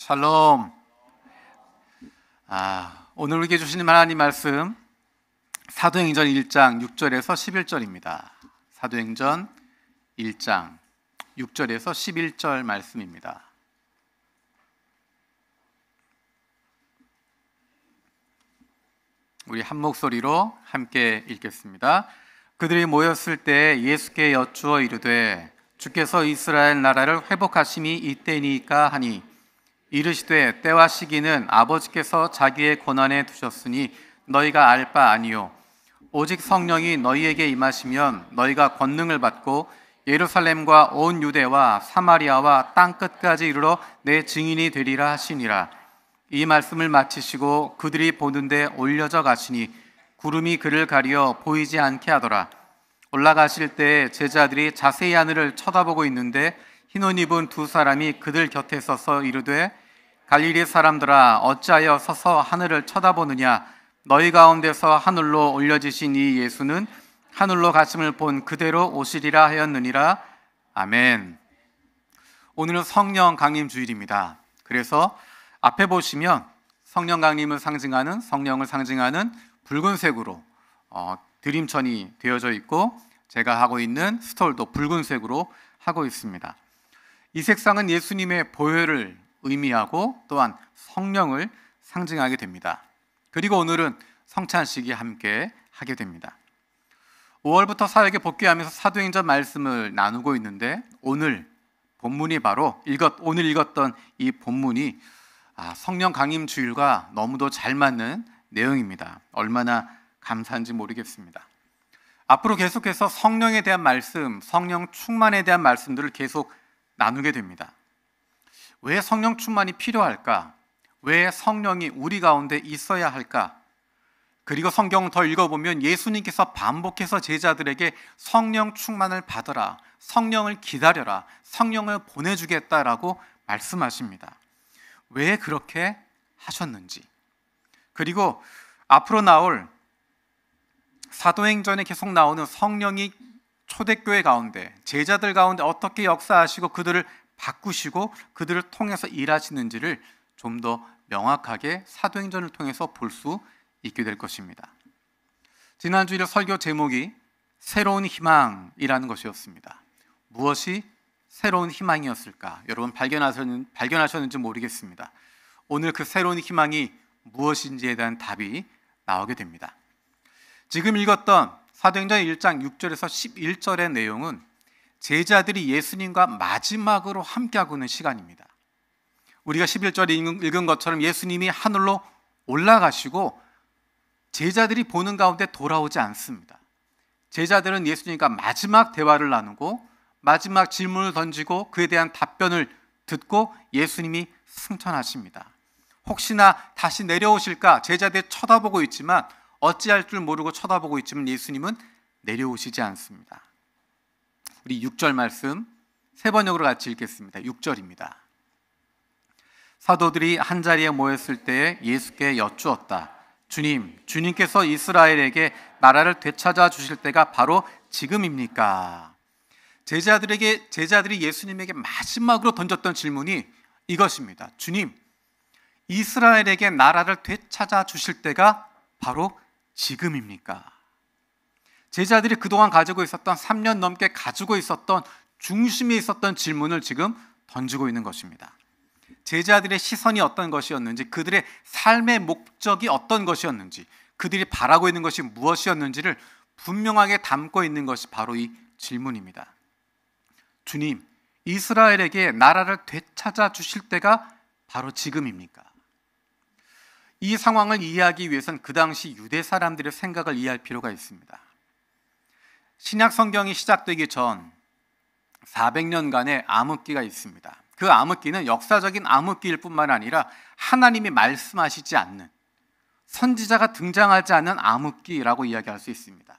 샬롬. 오늘 우리에게 주시는 하나님 말씀 사도행전 1장 6절에서 11절입니다. 사도행전 1장 6절에서 11절 말씀입니다. 우리 한 목소리로 함께 읽겠습니다. 그들이 모였을 때 예수께 여쭈어 이르되 주께서 이스라엘 나라를 회복하심이 이때니까 하니 이르시되 때와 시기는 아버지께서 자기의 권한에 두셨으니 너희가 알 바 아니요 오직 성령이 너희에게 임하시면 너희가 권능을 받고 예루살렘과 온 유대와 사마리아와 땅 끝까지 이르러 내 증인이 되리라 하시니라. 이 말씀을 마치시고 그들이 보는데 올려져 가시니 구름이 그를 가리어 보이지 않게 하더라. 올라가실 때 제자들이 자세히 하늘을 쳐다보고 있는데 흰 옷 입은 두 사람이 그들 곁에 서서 이르되 갈릴리 사람들아 어찌하여 서서 하늘을 쳐다보느냐. 너희 가운데서 하늘로 올려지신 이 예수는 하늘로 가심을 본 그대로 오시리라 하였느니라. 아멘. 오늘은 성령 강림 주일입니다. 그래서 앞에 보시면 성령 강림을 상징하는, 성령을 상징하는 붉은색으로 드림천이 되어져 있고 제가 하고 있는 스톨도 붉은색으로 하고 있습니다. 이 색상은 예수님의 보혈을 의미하고 또한 성령을 상징하게 됩니다. 그리고 오늘은 성찬식이 함께 하게 됩니다. 5월부터 사역에 복귀하면서 사도행전 말씀을 나누고 있는데 오늘 본문이 바로 오늘 읽었던 이 본문이 성령 강림 주일과 너무도 잘 맞는 내용입니다. 얼마나 감사한지 모르겠습니다. 앞으로 계속해서 성령에 대한 말씀, 성령 충만에 대한 말씀들을 계속 나누게 됩니다. 왜 성령 충만이 필요할까? 왜 성령이 우리 가운데 있어야 할까? 그리고 성경을 더 읽어보면 예수님께서 반복해서 제자들에게 성령 충만을 받아라, 성령을 기다려라, 성령을 보내주겠다라고 말씀하십니다. 왜 그렇게 하셨는지, 그리고 앞으로 나올 사도행전에 계속 나오는 성령이 초대교회 가운데, 제자들 가운데 어떻게 역사하시고 그들을 바꾸시고 그들을 통해서 일하시는지를 좀 더 명확하게 사도행전을 통해서 볼 수 있게 될 것입니다. 지난주에 설교 제목이 새로운 희망이라는 것이었습니다. 무엇이 새로운 희망이었을까? 여러분 발견하셨는지 모르겠습니다. 오늘 그 새로운 희망이 무엇인지에 대한 답이 나오게 됩니다. 지금 읽었던 사도행전 1장 6절에서 11절의 내용은 제자들이 예수님과 마지막으로 함께하고 있는 시간입니다. 우리가 11절에 읽은 것처럼 예수님이 하늘로 올라가시고 제자들이 보는 가운데 돌아오지 않습니다. 제자들은 예수님과 마지막 대화를 나누고 마지막 질문을 던지고 그에 대한 답변을 듣고 예수님이 승천하십니다. 혹시나 다시 내려오실까 제자들이 쳐다보고 있지만 어찌할 줄 모르고 쳐다보고 있지만 예수님은 내려오시지 않습니다. 우리 6절 말씀 세 번역으로 같이 읽겠습니다. 6절입니다. 사도들이 한자리에 모였을 때에 예수께 여쭈었다. 주님께서 이스라엘에게 나라를 되찾아 주실 때가 바로 지금입니까? 제자들이 예수님에게 마지막으로 던졌던 질문이 이것입니다. 주님, 이스라엘에게 나라를 되찾아 주실 때가 바로 지금입니까? 제자들이 그동안 가지고 있었던 3년 넘게 가지고 있었던 중심에 있었던 질문을 지금 던지고 있는 것입니다. 제자들의 시선이 어떤 것이었는지, 그들의 삶의 목적이 어떤 것이었는지, 그들이 바라고 있는 것이 무엇이었는지를 분명하게 담고 있는 것이 바로 이 질문입니다. 주님, 이스라엘에게 나라를 되찾아 주실 때가 바로 지금입니까? 이 상황을 이해하기 위해서는 그 당시 유대 사람들의 생각을 이해할 필요가 있습니다. 신약 성경이 시작되기 전 400년간의 암흑기가 있습니다. 그 암흑기는 역사적인 암흑기일 뿐만 아니라 하나님이 말씀하시지 않는, 선지자가 등장하지 않는 암흑기라고 이야기할 수 있습니다.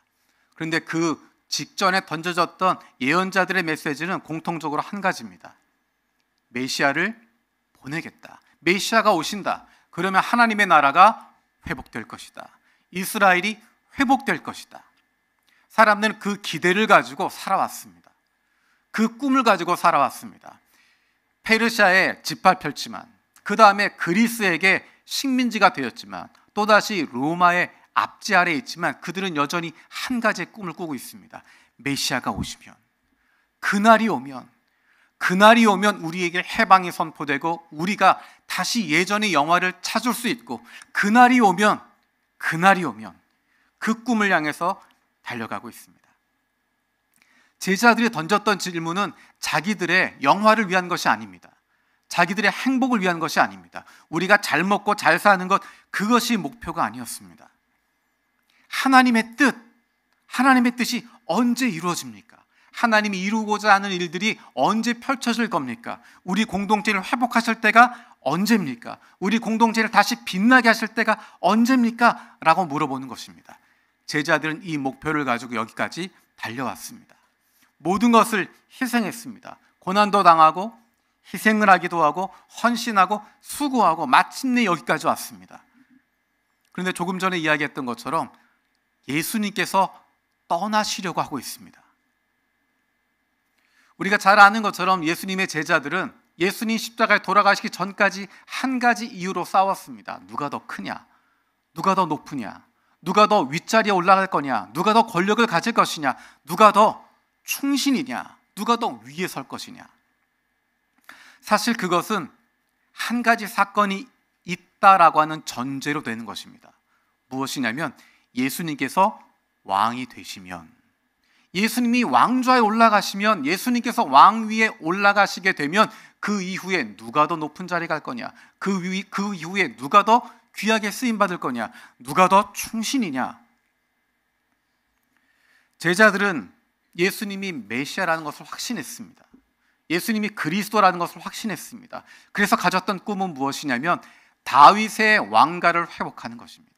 그런데 그 직전에 던져졌던 예언자들의 메시지는 공통적으로 한 가지입니다. 메시아를 보내겠다. 메시아가 오신다. 그러면 하나님의 나라가 회복될 것이다. 이스라엘이 회복될 것이다. 사람들은 그 기대를 가지고 살아왔습니다. 그 꿈을 가지고 살아왔습니다. 페르시아에 짓밟혔지만 그 다음에 그리스에게 식민지가 되었지만 또다시 로마의 압제 아래에 있지만 그들은 여전히 한 가지의 꿈을 꾸고 있습니다. 메시아가 오시면, 그날이 오면 우리에게 해방이 선포되고 우리가 다시 예전의 영화를 찾을 수 있고, 그날이 오면 그 꿈을 향해서 달려가고 있습니다. 제자들이 던졌던 질문은 자기들의 영화를 위한 것이 아닙니다. 자기들의 행복을 위한 것이 아닙니다. 우리가 잘 먹고 잘 사는 것, 그것이 목표가 아니었습니다. 하나님의 뜻이 언제 이루어집니까? 하나님이 이루고자 하는 일들이 언제 펼쳐질 겁니까? 우리 공동체를 회복하실 때가 언제입니까? 우리 공동체를 다시 빛나게 하실 때가 언제입니까? 라고 물어보는 것입니다. 제자들은 이 목표를 가지고 여기까지 달려왔습니다. 모든 것을 희생했습니다. 고난도 당하고 희생을 하기도 하고 헌신하고 수고하고 마침내 여기까지 왔습니다. 그런데 조금 전에 이야기했던 것처럼 예수님께서 떠나시려고 하고 있습니다. 우리가 잘 아는 것처럼 예수님의 제자들은 예수님 십자가에 돌아가시기 전까지 한 가지 이유로 싸웠습니다. 누가 더 크냐? 누가 더 높으냐? 누가 더 윗자리에 올라갈 거냐? 누가 더 권력을 가질 것이냐? 누가 더 충신이냐? 누가 더 위에 설 것이냐? 사실 그것은 한 가지 사건이 있다라고 하는 전제로 되는 것입니다. 무엇이냐면 예수님께서 왕이 되시면, 예수님이 왕좌에 올라가시면, 예수님께서 왕 위에 올라가시게 되면 그 이후에 누가 더 높은 자리에 갈 거냐? 그 이후에 누가 더 귀하게 쓰임받을 거냐? 누가 더 충신이냐? 제자들은 예수님이 메시아라는 것을 확신했습니다. 예수님이 그리스도라는 것을 확신했습니다. 그래서 가졌던 꿈은 무엇이냐면 다윗의 왕가를 회복하는 것입니다.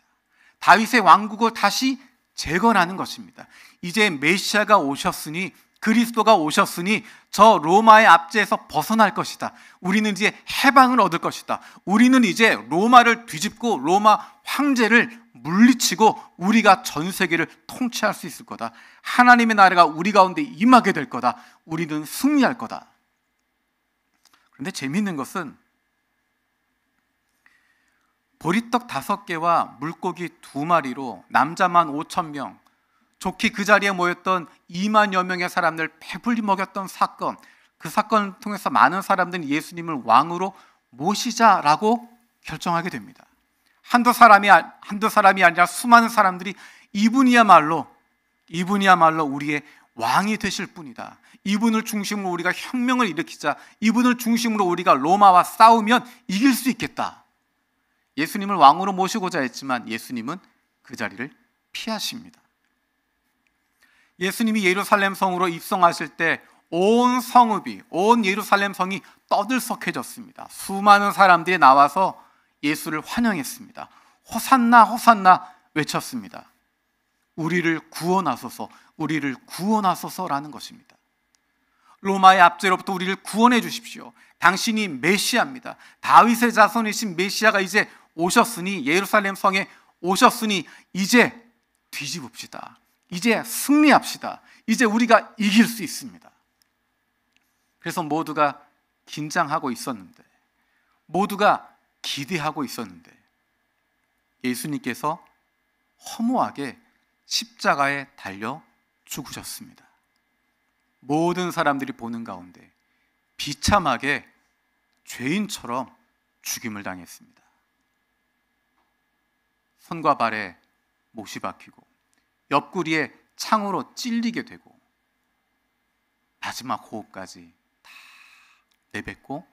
다윗의 왕국을 다시 재건하는 것입니다. 이제 메시아가 오셨으니, 그리스도가 오셨으니 저 로마의 압제에서 벗어날 것이다. 우리는 이제 해방을 얻을 것이다. 우리는 이제 로마를 뒤집고 로마 황제를 물리치고 우리가 전 세계를 통치할 수 있을 거다. 하나님의 나라가 우리 가운데 임하게 될 거다. 우리는 승리할 거다. 그런데 재미있는 것은 보리떡 5개와 물고기 2마리로 남자만 5,000명, 좋게 그 자리에 모였던 2만여 명의 사람들 배불리 먹였던 사건, 그 사건을 통해서 많은 사람들이 예수님을 왕으로 모시자라고 결정하게 됩니다. 한두 사람이 아니라 수많은 사람들이 이분이야말로 우리의 왕이 되실 분이다. 이분을 중심으로 우리가 혁명을 일으키자. 이분을 중심으로 우리가 로마와 싸우면 이길 수 있겠다. 예수님을 왕으로 모시고자 했지만 예수님은 그 자리를 피하십니다. 예수님이 예루살렘 성으로 입성하실 때 온 성읍이, 온 예루살렘 성이 떠들썩해졌습니다. 수많은 사람들이 나와서 예수를 환영했습니다. 호산나 호산나 외쳤습니다. 우리를 구원하소서, 우리를 구원하소서라는 것입니다. 로마의 압제로부터 우리를 구원해 주십시오. 당신이 메시아입니다. 다윗의 자손이신 메시아가 이제 오셨으니, 예루살렘 성에 오셨으니 이제 뒤집읍시다. 이제 승리합시다. 이제 우리가 이길 수 있습니다. 그래서 모두가 긴장하고 있었는데, 모두가 기대하고 있었는데 예수님께서 허무하게 십자가에 달려 죽으셨습니다. 모든 사람들이 보는 가운데 비참하게 죄인처럼 죽임을 당했습니다. 손과 발에 못이 박히고 옆구리에 창으로 찔리게 되고 마지막 호흡까지 다 내뱉고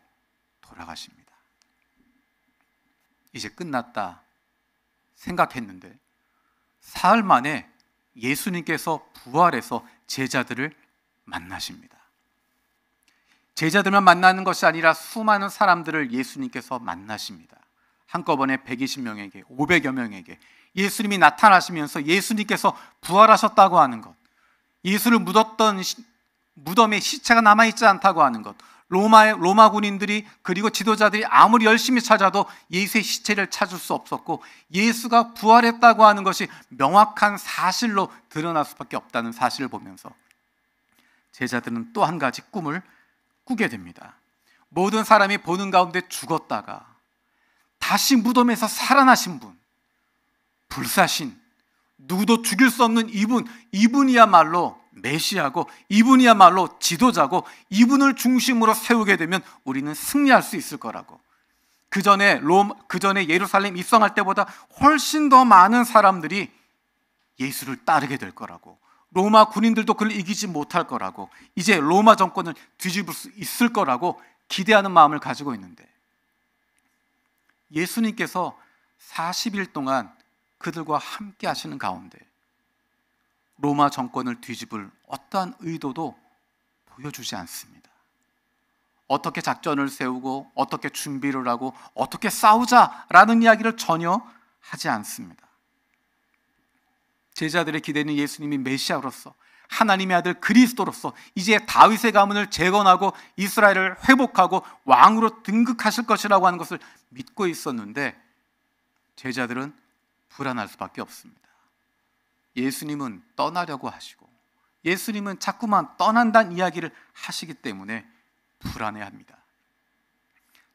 돌아가십니다. 이제 끝났다 생각했는데 사흘 만에 예수님께서 부활해서 제자들을 만나십니다. 제자들만 만나는 것이 아니라 수많은 사람들을 예수님께서 만나십니다. 한꺼번에 120명에게, 500여 명에게 예수님이 나타나시면서 예수님께서 부활하셨다고 하는 것, 예수를 묻었던 무덤에 시체가 남아있지 않다고 하는 것, 로마 군인들이 그리고 지도자들이 아무리 열심히 찾아도 예수의 시체를 찾을 수 없었고 예수가 부활했다고 하는 것이 명확한 사실로 드러날 수밖에 없다는 사실을 보면서 제자들은 또 한 가지 꿈을 꾸게 됩니다. 모든 사람이 보는 가운데 죽었다가 다시 무덤에서 살아나신 분, 불사신, 누구도 죽일 수 없는 이분이야말로 메시아고, 이분이야말로 지도자고, 이분을 중심으로 세우게 되면 우리는 승리할 수 있을 거라고. 그 전에 예루살렘 입성할 때보다 훨씬 더 많은 사람들이 예수를 따르게 될 거라고. 로마 군인들도 그를 이기지 못할 거라고. 이제 로마 정권을 뒤집을 수 있을 거라고 기대하는 마음을 가지고 있는데, 예수님께서 40일 동안 그들과 함께 하시는 가운데 로마 정권을 뒤집을 어떠한 의도도 보여주지 않습니다. 어떻게 작전을 세우고 어떻게 준비를 하고 어떻게 싸우자라는 이야기를 전혀 하지 않습니다. 제자들의 기대는 예수님이 메시아로서, 하나님의 아들 그리스도로서 이제 다윗의 가문을 재건하고 이스라엘을 회복하고 왕으로 등극하실 것이라고 하는 것을 믿고 있었는데, 제자들은 불안할 수밖에 없습니다. 예수님은 떠나려고 하시고 예수님은 자꾸만 떠난다는 이야기를 하시기 때문에 불안해합니다.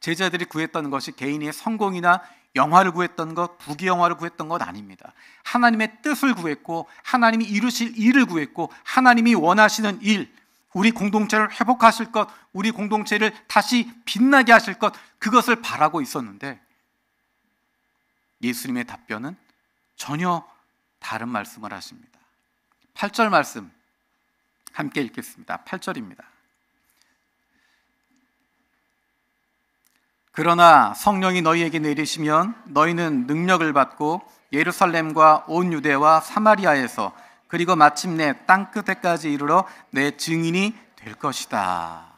제자들이 구했던 것이 개인의 성공이나 영화를 구했던 것, 부귀영화를 구했던 것 아닙니다. 하나님의 뜻을 구했고, 하나님이 이루실 일을 구했고, 하나님이 원하시는 일, 우리 공동체를 회복하실 것, 우리 공동체를 다시 빛나게 하실 것, 그것을 바라고 있었는데, 예수님의 답변은 전혀 다른 말씀을 하십니다. 8절 말씀 함께 읽겠습니다. 8절입니다. 그러나 성령이 너희에게 내리시면 너희는 능력을 받고 예루살렘과 온 유대와 사마리아에서 그리고 마침내 땅끝에까지 이르러 내 증인이 될 것이다.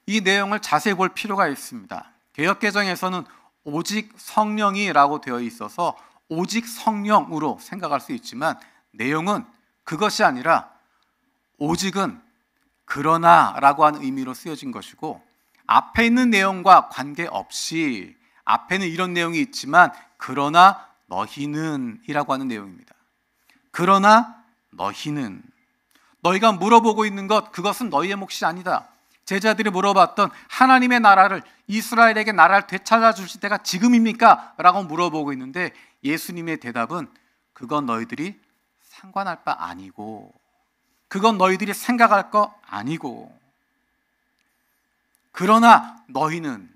이 내용을 자세히 볼 필요가 있습니다. 개역개정에서는 오직 성령이라고 되어 있어서 오직 성령으로 생각할 수 있지만, 내용은 그것이 아니라 오직은 그러나라고 하는 의미로 쓰여진 것이고, 앞에 있는 내용과 관계없이 앞에는 이런 내용이 있지만 그러나 너희는 이라고 하는 내용입니다. 그러나 너희는, 너희가 물어보고 있는 것, 그것은 너희의 몫이 아니다. 제자들이 물어봤던 하나님의 나라를, 이스라엘에게 나라를 되찾아 주실 때가 지금입니까? 라고 물어보고 있는데, 예수님의 대답은 그건 너희들이 상관할 바 아니고, 그건 너희들이 생각할 거 아니고, 그러나 너희는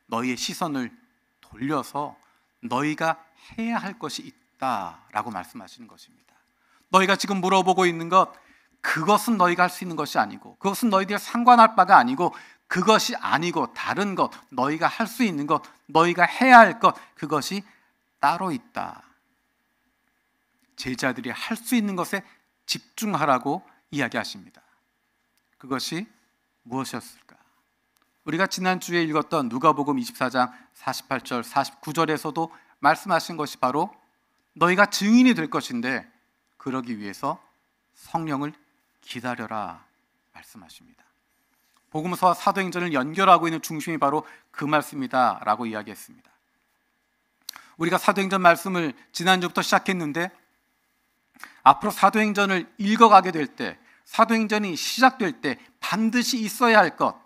너희의 시선을 돌려서 너희가 해야 할 것이 있다라고 말씀하시는 것입니다. 너희가 지금 물어보고 있는 것, 그것은 너희가 할 수 있는 것이 아니고, 그것은 너희들이 상관할 바가 아니고, 그것이 아니고 다른 것, 너희가 할 수 있는 것, 너희가 해야 할 것, 그것이 따로 있다. 제자들이 할 수 있는 것에 집중하라고 이야기하십니다. 그것이 무엇이었을까? 우리가 지난주에 읽었던 누가복음 24장 48절, 49절에서도 말씀하신 것이 바로 너희가 증인이 될 것인데, 그러기 위해서 성령을 기다려라 말씀하십니다. 복음서와 사도행전을 연결하고 있는 중심이 바로 그 말씀이다 라고 이야기했습니다. 우리가 사도행전 말씀을 지난주부터 시작했는데, 앞으로 사도행전을 읽어가게 될 때, 사도행전이 시작될 때 반드시 있어야 할 것,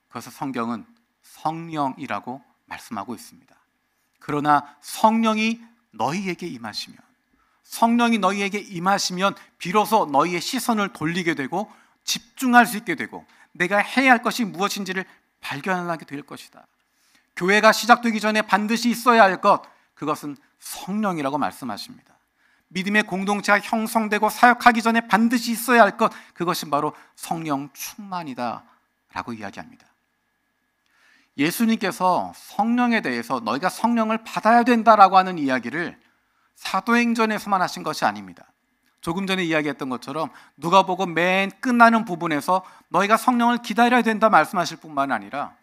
그래서 성경은 성령이라고 말씀하고 있습니다. 그러나 성령이 너희에게 임하시면, 성령이 너희에게 임하시면 비로소 너희의 시선을 돌리게 되고 집중할 수 있게 되고 내가 해야 할 것이 무엇인지를 발견하게 될 것이다. 교회가 시작되기 전에 반드시 있어야 할 것, 그것은 성령이라고 말씀하십니다. 믿음의 공동체가 형성되고 사역하기 전에 반드시 있어야 할 것, 그것이 바로 성령 충만이다 라고 이야기합니다. 예수님께서 성령에 대해서 너희가 성령을 받아야 된다라고 하는 이야기를 사도행전에서만 하신 것이 아닙니다. 조금 전에 이야기했던 것처럼 누가복음 맨 끝나는 부분에서 너희가 성령을 기다려야 된다 말씀하실 뿐만 아니라,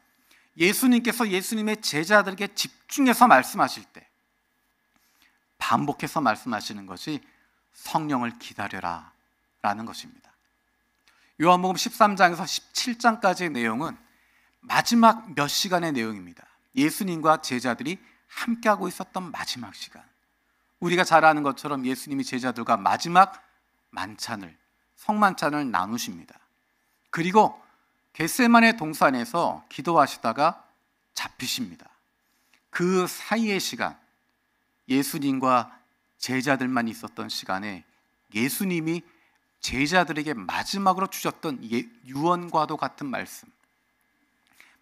예수님께서 예수님의 제자들에게 집중해서 말씀하실 때 반복해서 말씀하시는 것이 성령을 기다려라 라는 것입니다. 요한복음 13장에서 17장까지의 내용은 마지막 몇 시간의 내용입니다. 예수님과 제자들이 함께하고 있었던 마지막 시간. 우리가 잘 아는 것처럼 예수님이 제자들과 마지막 만찬을, 성만찬을 나누십니다. 그리고 겟세마네 동산에서 기도하시다가 잡히십니다. 그 사이의 시간, 예수님과 제자들만 있었던 시간에 예수님이 제자들에게 마지막으로 주셨던 유언과도 같은 말씀,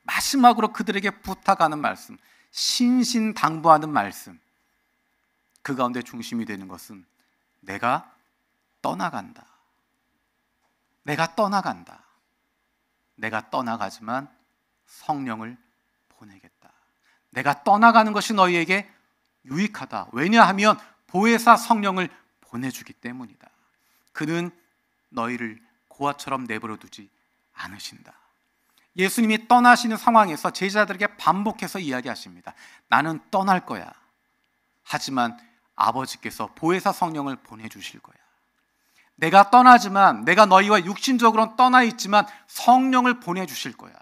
마지막으로 그들에게 부탁하는 말씀, 신신당부하는 말씀, 그 가운데 중심이 되는 것은 내가 떠나간다. 내가 떠나간다. 내가 떠나가지만 성령을 보내겠다. 내가 떠나가는 것이 너희에게 유익하다. 왜냐하면 보혜사 성령을 보내주기 때문이다. 그는 너희를 고아처럼 내버려 두지 않으신다. 예수님이 떠나시는 상황에서 제자들에게 반복해서 이야기하십니다. 나는 떠날 거야. 하지만 아버지께서 보혜사 성령을 보내주실 거야. 내가 떠나지만, 내가 너희와 육신적으로는 떠나 있지만 성령을 보내주실 거야.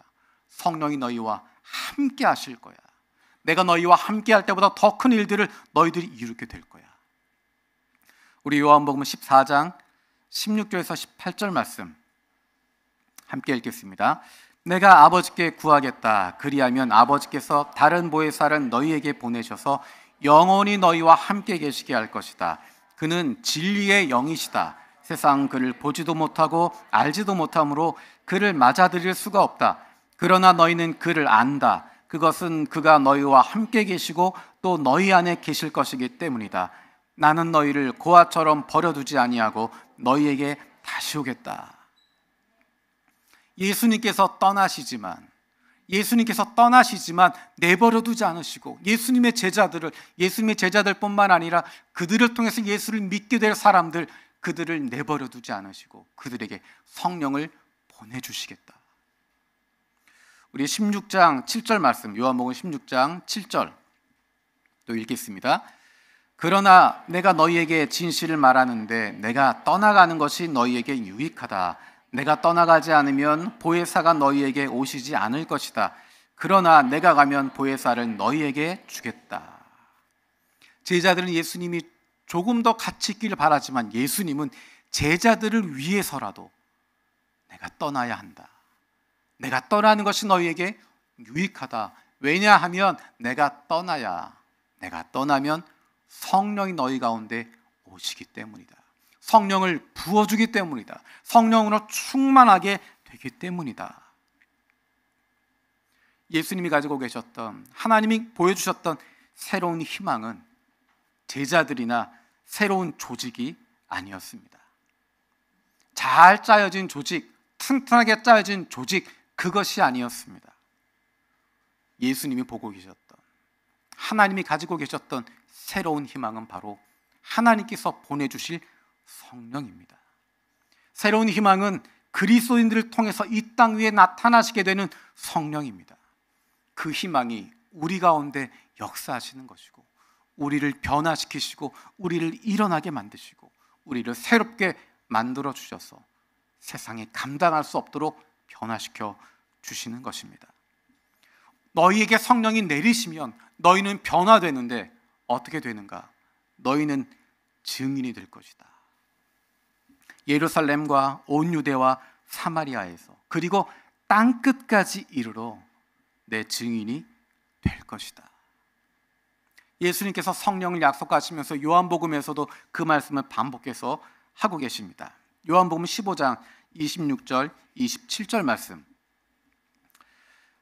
성령이 너희와 함께 하실 거야. 내가 너희와 함께 할 때보다 더 큰 일들을 너희들이 이루게 될 거야. 우리 요한복음 14장 16절에서 18절 말씀 함께 읽겠습니다. 내가 아버지께 구하겠다. 그리하면 아버지께서 다른 보혜사를 너희에게 보내셔서 영원히 너희와 함께 계시게 할 것이다. 그는 진리의 영이시다. 세상 그를 보지도 못하고 알지도 못하므로 그를 맞아들일 수가 없다. 그러나 너희는 그를 안다. 그것은 그가 너희와 함께 계시고 또 너희 안에 계실 것이기 때문이다. 나는 너희를 고아처럼 버려두지 아니하고 너희에게 다시 오겠다. 예수님께서 떠나시지만 내버려두지 않으시고 예수님의 제자들뿐만 아니라 그들을 통해서 예수를 믿게 될 사람들, 그들을 내버려두지 않으시고 그들에게 성령을 보내주시겠다. 우리 16장 7절 말씀, 요한복음 16장 7절 또 읽겠습니다. 그러나 내가 너희에게 진실을 말하는데 내가 떠나가는 것이 너희에게 유익하다. 내가 떠나가지 않으면 보혜사가 너희에게 오시지 않을 것이다. 그러나 내가 가면 보혜사를 너희에게 주겠다. 제자들은 예수님이 조금 더 같이 있기를 바라지만 예수님은 제자들을 위해서라도 내가 떠나야 한다. 내가 떠나는 것이 너희에게 유익하다. 왜냐하면 내가 떠나면 성령이 너희 가운데 오시기 때문이다. 성령을 부어주기 때문이다. 성령으로 충만하게 되기 때문이다. 예수님이 가지고 계셨던, 하나님이 보여주셨던 새로운 희망은 제자들이나 새로운 조직이 아니었습니다. 잘 짜여진 조직, 튼튼하게 짜여진 조직, 그것이 아니었습니다. 예수님이 보고 계셨던, 하나님이 가지고 계셨던 새로운 희망은 바로 하나님께서 보내주실 성령입니다. 새로운 희망은 그리스도인들을 통해서 이 땅 위에 나타나시게 되는 성령입니다. 그 희망이 우리 가운데 역사하시는 것이고 우리를 변화시키시고 우리를 일어나게 만드시고 우리를 새롭게 만들어 주셔서 세상에 감당할 수 없도록 변화시켜 주시는 것입니다. 너희에게 성령이 내리시면 너희는 변화되는데 어떻게 되는가? 너희는 증인이 될 것이다. 예루살렘과 온 유대와 사마리아에서 그리고 땅끝까지 이르러 내 증인이 될 것이다. 예수님께서 성령을 약속하시면서 요한복음에서도 그 말씀을 반복해서 하고 계십니다. 요한복음 15장 26절 27절 말씀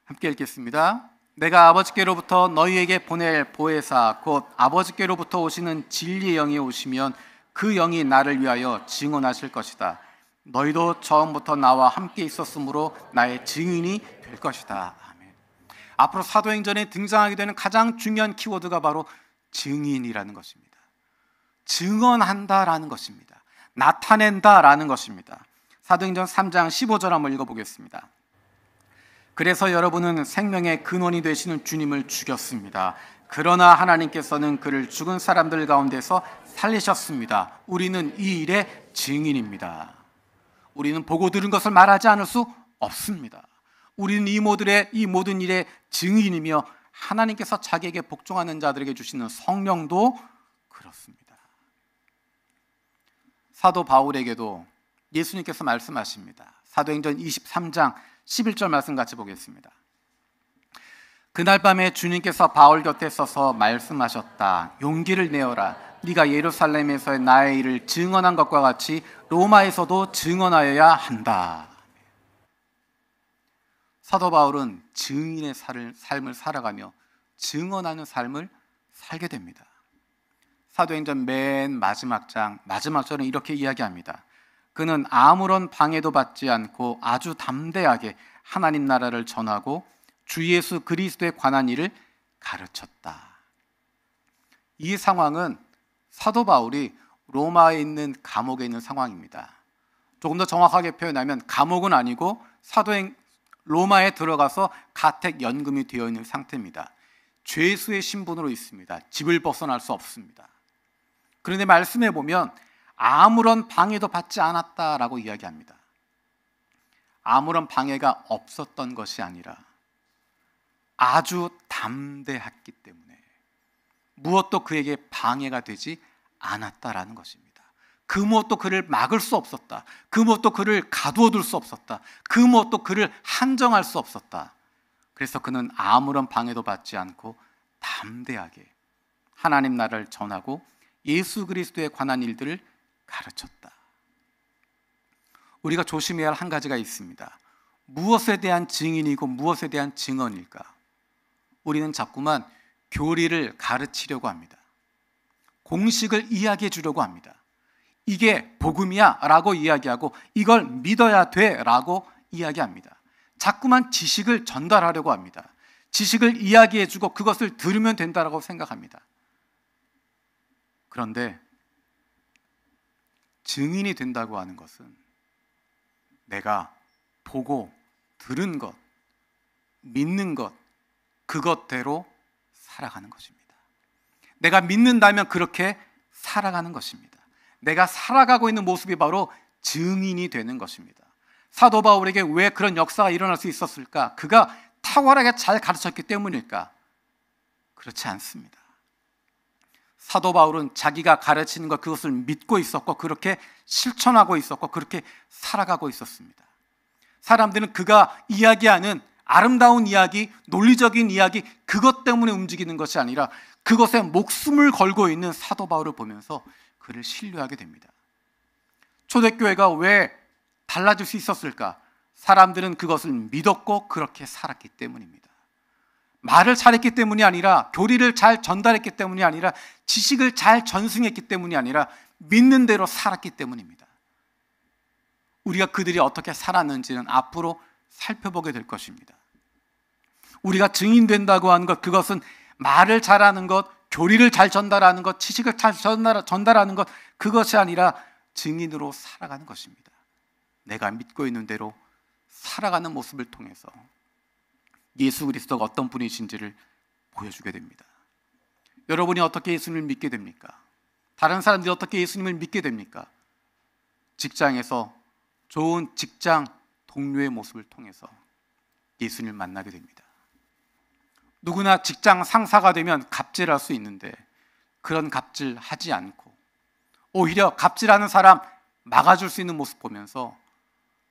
함께 읽겠습니다. 내가 아버지께로부터 너희에게 보낼 보혜사 곧 아버지께로부터 오시는 진리의 영이 오시면 그 영이 나를 위하여 증언하실 것이다. 너희도 처음부터 나와 함께 있었으므로 나의 증인이 될 것이다. 아멘. 앞으로 사도행전에 등장하게 되는 가장 중요한 키워드가 바로 증인이라는 것입니다. 증언한다라는 것입니다. 나타낸다라는 것입니다. 사도행전 3장 15절 한번 읽어보겠습니다. 그래서 여러분은 생명의 근원이 되시는 주님을 죽였습니다. 그러나 하나님께서는 그를 죽은 사람들 가운데서 살리셨습니다. 우리는 이 일의 증인입니다. 우리는 보고 들은 것을 말하지 않을 수 없습니다. 우리는 이 모든 일의 증인이며 하나님께서 자기에게 복종하는 자들에게 주시는 성령도 그렇습니다. 사도 바울에게도 예수님께서 말씀하십니다. 사도행전 23장 11절 말씀 같이 보겠습니다. 그날 밤에 주님께서 바울 곁에 서서 말씀하셨다. 용기를 내어라. 네가 예루살렘에서의 나의 일을 증언한 것과 같이 로마에서도 증언하여야 한다. 사도 바울은 증인의 삶을 살아가며 증언하는 삶을 살게 됩니다. 사도행전 맨 마지막 절은 이렇게 이야기합니다. 그는 아무런 방해도 받지 않고 아주 담대하게 하나님 나라를 전하고 주 예수 그리스도에 관한 일을 가르쳤다. 이 상황은 사도 바울이 로마에 있는 감옥에 있는 상황입니다. 조금 더 정확하게 표현하면 감옥은 아니고 로마에 들어가서 가택 연금이 되어 있는 상태입니다. 죄수의 신분으로 있습니다. 집을 벗어날 수 없습니다. 그런데 말씀해 보면 아무런 방해도 받지 않았다라고 이야기합니다. 아무런 방해가 없었던 것이 아니라 아주 담대했기 때문에 무엇도 그에게 방해가 되지 않았다라는 것입니다. 그 무엇도 그를 막을 수 없었다. 그 무엇도 그를 가두어둘 수 없었다. 그 무엇도 그를 한정할 수 없었다. 그래서 그는 아무런 방해도 받지 않고 담대하게 하나님 나라를 전하고 예수 그리스도에 관한 일들을 가르쳤다. 우리가 조심해야 할 한 가지가 있습니다. 무엇에 대한 증인이고 무엇에 대한 증언일까? 우리는 자꾸만 교리를 가르치려고 합니다. 공식을 이야기해 주려고 합니다. 이게 복음이야 라고 이야기하고 이걸 믿어야 돼 라고 이야기합니다. 자꾸만 지식을 전달하려고 합니다. 지식을 이야기해 주고 그것을 들으면 된다라고 생각합니다. 그런데 증인이 된다고 하는 것은 내가 보고 들은 것, 믿는 것, 그것대로 살아가는 것입니다. 내가 믿는다면 그렇게 살아가는 것입니다. 내가 살아가고 있는 모습이 바로 증인이 되는 것입니다. 사도 바울에게 왜 그런 역사가 일어날 수 있었을까? 그가 탁월하게 잘 가르쳤기 때문일까? 그렇지 않습니다. 사도 바울은 자기가 가르치는 것 그것을 믿고 있었고 그렇게 실천하고 있었고 그렇게 살아가고 있었습니다. 사람들은 그가 이야기하는 아름다운 이야기, 논리적인 이야기 그것 때문에 움직이는 것이 아니라 그것에 목숨을 걸고 있는 사도 바울을 보면서 그를 신뢰하게 됩니다. 초대교회가 왜 달라질 수 있었을까? 사람들은 그것을 믿었고 그렇게 살았기 때문입니다. 말을 잘했기 때문이 아니라 교리를 잘 전달했기 때문이 아니라 지식을 잘 전승했기 때문이 아니라 믿는 대로 살았기 때문입니다. 우리가 그들이 어떻게 살았는지는 앞으로 살펴보게 될 것입니다. 우리가 증인된다고 하는 것, 그것은 말을 잘하는 것, 교리를 잘 전달하는 것, 지식을 잘 전달하는 것, 그것이 아니라 증인으로 살아가는 것입니다. 내가 믿고 있는 대로 살아가는 모습을 통해서 예수 그리스도가 어떤 분이신지를 보여주게 됩니다. 여러분이 어떻게 예수님을 믿게 됩니까? 다른 사람들이 어떻게 예수님을 믿게 됩니까? 직장에서 좋은 직장 동료의 모습을 통해서 예수님을 만나게 됩니다. 누구나 직장 상사가 되면 갑질할 수 있는데 그런 갑질하지 않고 오히려 갑질하는 사람 막아줄 수 있는 모습 보면서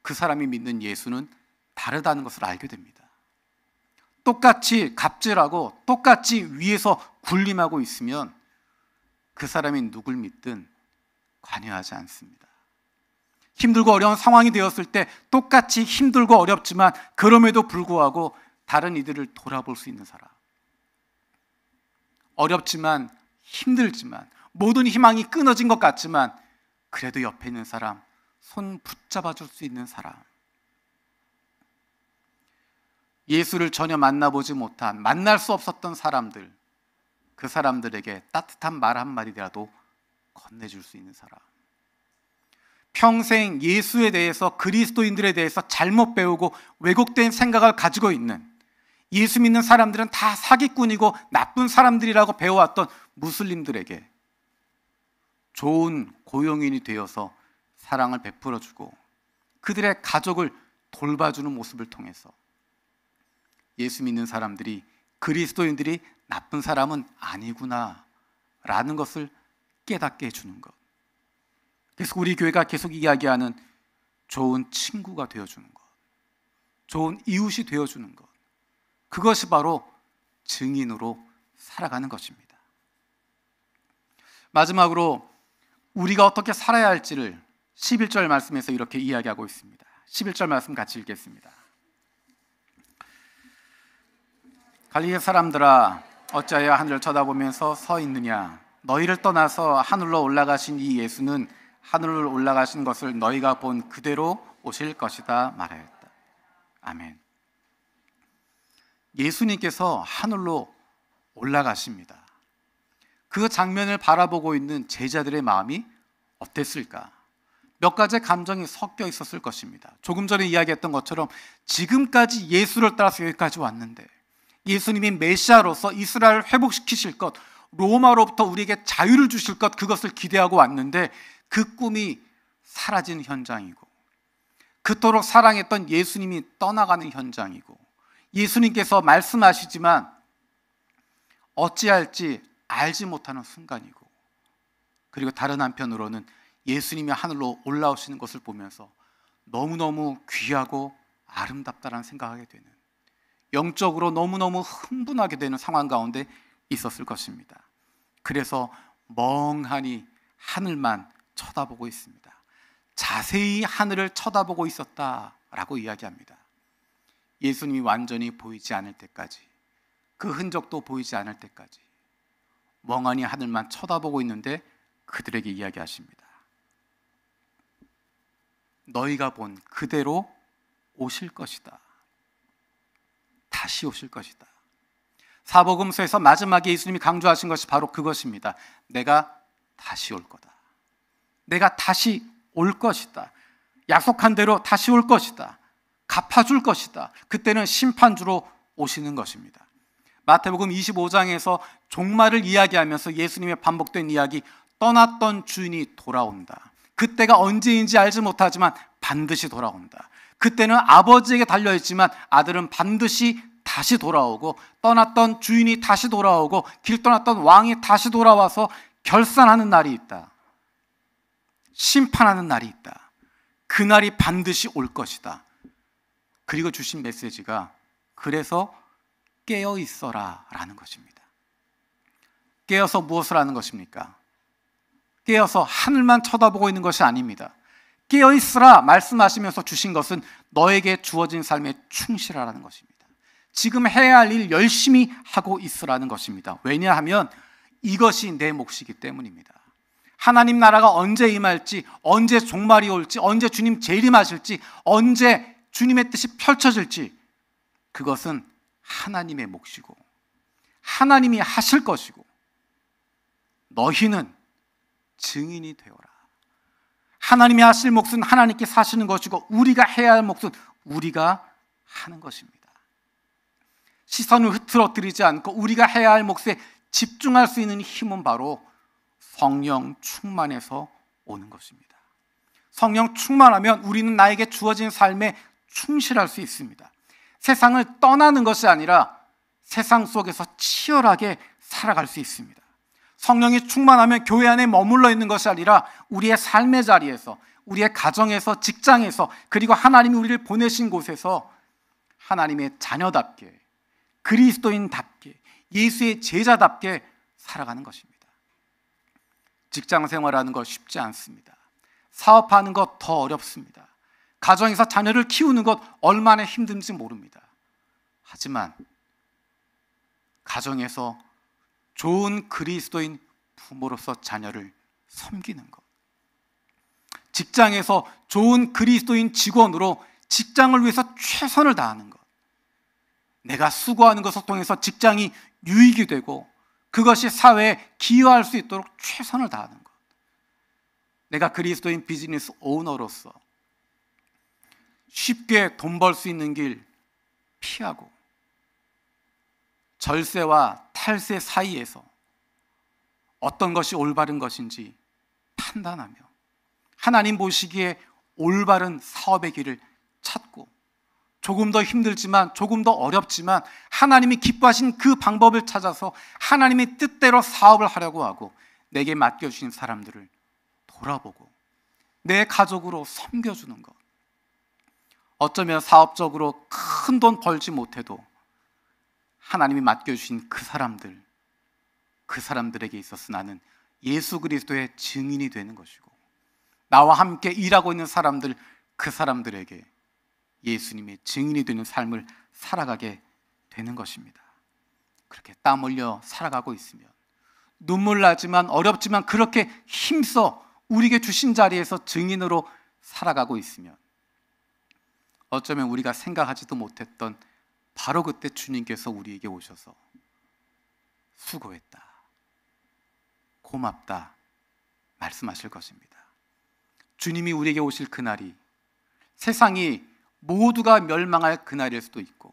그 사람이 믿는 예수는 다르다는 것을 알게 됩니다. 똑같이 갑질하고 똑같이 위에서 군림하고 있으면 그 사람이 누굴 믿든 관여하지 않습니다. 힘들고 어려운 상황이 되었을 때 똑같이 힘들고 어렵지만 그럼에도 불구하고 다른 이들을 돌아볼 수 있는 사람, 어렵지만 힘들지만 모든 희망이 끊어진 것 같지만 그래도 옆에 있는 사람, 손 붙잡아 줄 수 있는 사람, 예수를 전혀 만나보지 못한, 만날 수 없었던 사람들, 그 사람들에게 따뜻한 말 한마디라도 건네줄 수 있는 사람, 평생 예수에 대해서, 그리스도인들에 대해서 잘못 배우고 왜곡된 생각을 가지고 있는, 예수 믿는 사람들은 다 사기꾼이고 나쁜 사람들이라고 배워왔던 무슬림들에게 좋은 고용인이 되어서 사랑을 베풀어주고 그들의 가족을 돌봐주는 모습을 통해서 예수 믿는 사람들이, 그리스도인들이 나쁜 사람은 아니구나 라는 것을 깨닫게 해주는 것. 그래서 우리 교회가 계속 이야기하는 좋은 친구가 되어주는 것, 좋은 이웃이 되어주는 것, 그것이 바로 증인으로 살아가는 것입니다. 마지막으로 우리가 어떻게 살아야 할지를 11절 말씀에서 이렇게 이야기하고 있습니다. 11절 말씀 같이 읽겠습니다. 갈릴리 사람들아, 어찌하여 하늘을 쳐다보면서 서 있느냐? 너희를 떠나서 하늘로 올라가신 이 예수는 하늘로 올라가신 것을 너희가 본 그대로 오실 것이다 말하였다. 아멘. 예수님께서 하늘로 올라가십니다. 그 장면을 바라보고 있는 제자들의 마음이 어땠을까? 몇 가지 감정이 섞여 있었을 것입니다. 조금 전에 이야기했던 것처럼 지금까지 예수를 따라서 여기까지 왔는데 예수님이 메시아로서 이스라엘을 회복시키실 것, 로마로부터 우리에게 자유를 주실 것, 그것을 기대하고 왔는데 그 꿈이 사라지는 현장이고, 그토록 사랑했던 예수님이 떠나가는 현장이고, 예수님께서 말씀하시지만 어찌할지 알지 못하는 순간이고, 그리고 다른 한편으로는 예수님이 하늘로 올라오시는 것을 보면서 너무너무 귀하고 아름답다라는 생각하게 되는, 영적으로 너무너무 흥분하게 되는 상황 가운데 있었을 것입니다. 그래서 멍하니 하늘만 쳐다보고 있습니다. 자세히 하늘을 쳐다보고 있었다라고 이야기합니다. 예수님이 완전히 보이지 않을 때까지, 그 흔적도 보이지 않을 때까지 멍하니 하늘만 쳐다보고 있는데 그들에게 이야기하십니다. 너희가 본 그대로 오실 것이다. 다시 오실 것이다. 사복음서에서 마지막에 예수님이 강조하신 것이 바로 그것입니다. 내가 다시 올 거다. 내가 다시 올 것이다. 약속한 대로 다시 올 것이다. 갚아줄 것이다. 그때는 심판주로 오시는 것입니다. 마태복음 25장에서 종말을 이야기하면서 예수님의 반복된 이야기, 떠났던 주인이 돌아온다. 그때가 언제인지 알지 못하지만 반드시 돌아온다. 그때는 아버지에게 달려있지만 아들은 반드시 다시 돌아오고, 떠났던 주인이 다시 돌아오고, 길 떠났던 왕이 다시 돌아와서 결산하는 날이 있다. 심판하는 날이 있다. 그 날이 반드시 올 것이다. 그리고 주신 메시지가 그래서 깨어 있어라 라는 것입니다. 깨어서 무엇을 하는 것입니까? 깨어서 하늘만 쳐다보고 있는 것이 아닙니다. 깨어 있으라 말씀하시면서 주신 것은 너에게 주어진 삶에 충실하라는 것입니다. 지금 해야 할 일 열심히 하고 있으라는 것입니다. 왜냐하면 이것이 내 몫이기 때문입니다. 하나님 나라가 언제 임할지, 언제 종말이 올지, 언제 주님 재림하실지, 언제 주님의 뜻이 펼쳐질지, 그것은 하나님의 몫이고 하나님이 하실 것이고, 너희는 증인이 되어라. 하나님이 하실 몫은 하나님께 사시는 것이고, 우리가 해야 할 몫은 우리가 하는 것입니다. 시선을 흐트러뜨리지 않고 우리가 해야 할 몫에 집중할 수 있는 힘은 바로 성령 충만해서 오는 것입니다. 성령 충만하면 우리는 나에게 주어진 삶에 충실할 수 있습니다. 세상을 떠나는 것이 아니라 세상 속에서 치열하게 살아갈 수 있습니다. 성령이 충만하면 교회 안에 머물러 있는 것이 아니라 우리의 삶의 자리에서, 우리의 가정에서, 직장에서, 그리고 하나님이 우리를 보내신 곳에서 하나님의 자녀답게, 그리스도인답게, 예수의 제자답게 살아가는 것입니다. 직장 생활하는 것 쉽지 않습니다. 사업하는 것 더 어렵습니다. 가정에서 자녀를 키우는 것 얼마나 힘든지 모릅니다. 하지만 가정에서 좋은 그리스도인 부모로서 자녀를 섬기는 것, 직장에서 좋은 그리스도인 직원으로 직장을 위해서 최선을 다하는 것, 내가 수고하는 것을 통해서 직장이 유익이 되고 그것이 사회에 기여할 수 있도록 최선을 다하는 것, 내가 그리스도인 비즈니스 오너로서 쉽게 돈 벌 수 있는 길 피하고 절세와 탈세 사이에서 어떤 것이 올바른 것인지 판단하며 하나님 보시기에 올바른 사업의 길을 찾고, 조금 더 힘들지만 조금 더 어렵지만 하나님이 기뻐하신 그 방법을 찾아서 하나님의 뜻대로 사업을 하려고 하고, 내게 맡겨주신 사람들을 돌아보고 내 가족으로 섬겨주는 것, 어쩌면 사업적으로 큰 돈 벌지 못해도 하나님이 맡겨주신 그 사람들에게 있어서 나는 예수 그리스도의 증인이 되는 것이고, 나와 함께 일하고 있는 사람들, 그 사람들에게 예수님의 증인이 되는 삶을 살아가게 되는 것입니다. 그렇게 땀 흘려 살아가고 있으면, 눈물 나지만 어렵지만 그렇게 힘써 우리에게 주신 자리에서 증인으로 살아가고 있으면, 어쩌면 우리가 생각하지도 못했던 바로 그때 주님께서 우리에게 오셔서 수고했다, 고맙다 말씀하실 것입니다. 주님이 우리에게 오실 그날이 세상이 모두가 멸망할 그날일 수도 있고,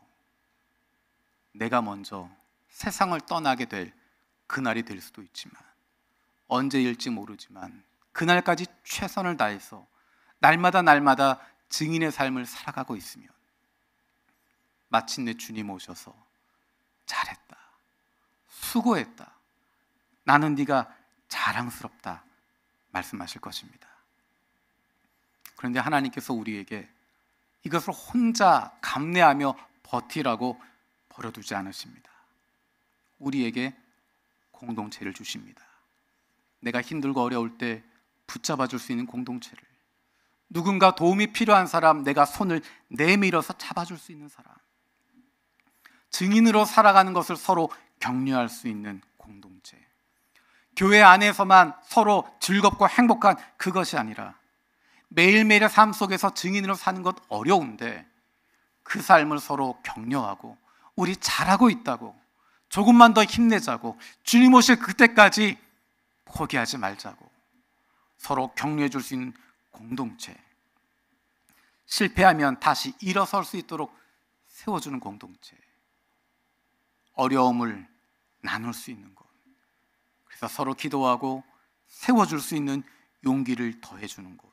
내가 먼저 세상을 떠나게 될 그날이 될 수도 있지만, 언제일지 모르지만 그날까지 최선을 다해서 날마다 증인의 삶을 살아가고 있으면, 마침내 주님 오셔서 잘했다, 수고했다, 나는 네가 자랑스럽다 말씀하실 것입니다. 그런데 하나님께서 우리에게 이것을 혼자 감내하며 버티라고 버려두지 않으십니다. 우리에게 공동체를 주십니다. 내가 힘들고 어려울 때 붙잡아 줄 수 있는 공동체를, 누군가 도움이 필요한 사람, 내가 손을 내밀어서 잡아줄 수 있는 사람, 증인으로 살아가는 것을 서로 격려할 수 있는 공동체. 교회 안에서만 서로 즐겁고 행복한 그것이 아니라 매일매일의 삶 속에서 증인으로 사는 것 어려운데, 그 삶을 서로 격려하고 우리 잘하고 있다고, 조금만 더 힘내자고, 주님 오실 그때까지 포기하지 말자고 서로 격려해 줄 수 있는 공동체, 실패하면 다시 일어설 수 있도록 세워주는 공동체, 어려움을 나눌 수 있는 것, 그래서 서로 기도하고 세워줄 수 있는 용기를 더해주는 곳,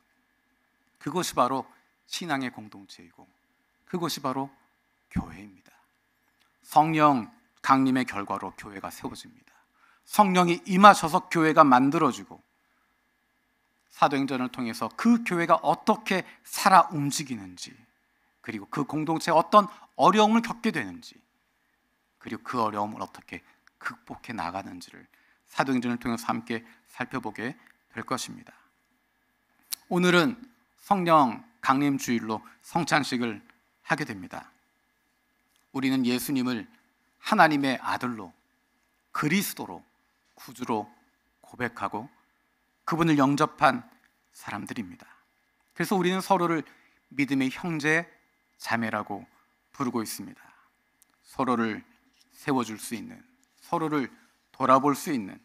그것이 바로 신앙의 공동체이고 그것이 바로 교회입니다. 성령 강림의 결과로 교회가 세워집니다. 성령이 임하셔서 교회가 만들어지고, 사도행전을 통해서 그 교회가 어떻게 살아 움직이는지, 그리고 그 공동체에 어떤 어려움을 겪게 되는지, 그리고 그 어려움을 어떻게 극복해 나가는지를 사도행전을 통해서 함께 살펴보게 될 것입니다. 오늘은 성령 강림 주일로 성찬식을 하게 됩니다. 우리는 예수님을 하나님의 아들로, 그리스도로, 구주로 고백하고 그분을 영접한 사람들입니다. 그래서 우리는 서로를 믿음의 형제, 자매라고 부르고 있습니다. 서로를 세워줄 수 있는, 서로를 돌아볼 수 있는,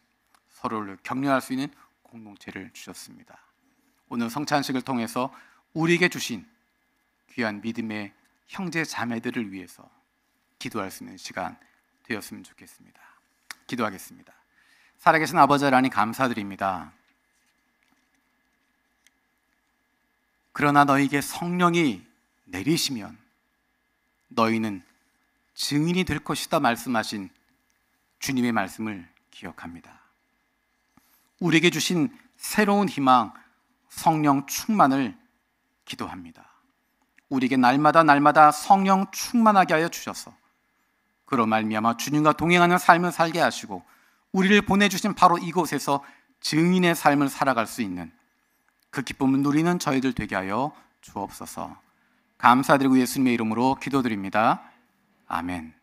서로를 격려할 수 있는 공동체를 주셨습니다. 오늘 성찬식을 통해서 우리에게 주신 귀한 믿음의 형제 자매들을 위해서 기도할 수 있는 시간 되었으면 좋겠습니다. 기도하겠습니다. 살아계신 아버지 하나님, 감사드립니다. 그러나 너희에게 성령이 내리시면 너희는 증인이 될 것이다 말씀하신 주님의 말씀을 기억합니다. 우리에게 주신 새로운 희망, 성령 충만을 기도합니다. 우리에게 날마다 성령 충만하게 하여 주셔서 그로 말미암아 주님과 동행하는 삶을 살게 하시고, 우리를 보내주신 바로 이곳에서 증인의 삶을 살아갈 수 있는 그 기쁨을 누리는 저희들 되게 하여 주옵소서. 감사드리고 예수님의 이름으로 기도드립니다. 아멘.